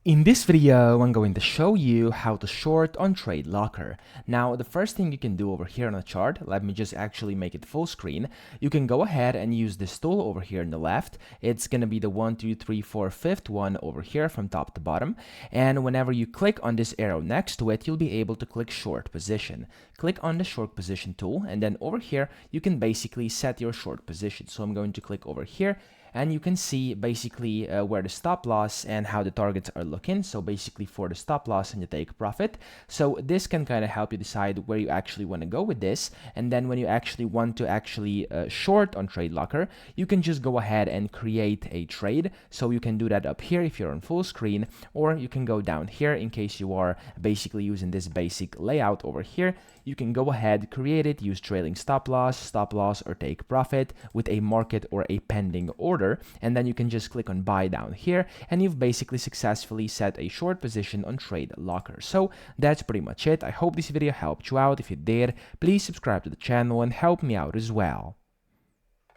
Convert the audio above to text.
In this video, I'm going to show you how to short on TradeLocker. Now, the first thing you can do over here on the chart, let me just actually make it full screen. You can go ahead and use this tool over here on the left. It's going to be the 1, 2, 3, 4, 5th one over here from top to bottom. And whenever you click on this arrow next to it, you'll be able to click short position. Click on the short position tool, and then over here, you can basically set your short position. So I'm going to click over here, and you can see basically where the stop loss and how the targets are looking. So basically for the stop loss and the take profit. So this can kind of help you decide where you actually want to go with this. And then when you actually want to actually short on TradeLocker, you can just go ahead and create a trade. So you can do that up here if you're on full screen, or you can go down here in case you are basically using this basic layout over here. You can go ahead, create it, use trailing stop loss, or take profit with a market or a pending order, and then you can just click on buy down here, and you've basically successfully set a short position on TradeLocker. So that's pretty much it. I hope this video helped you out. If it did, please subscribe to the channel and help me out as well.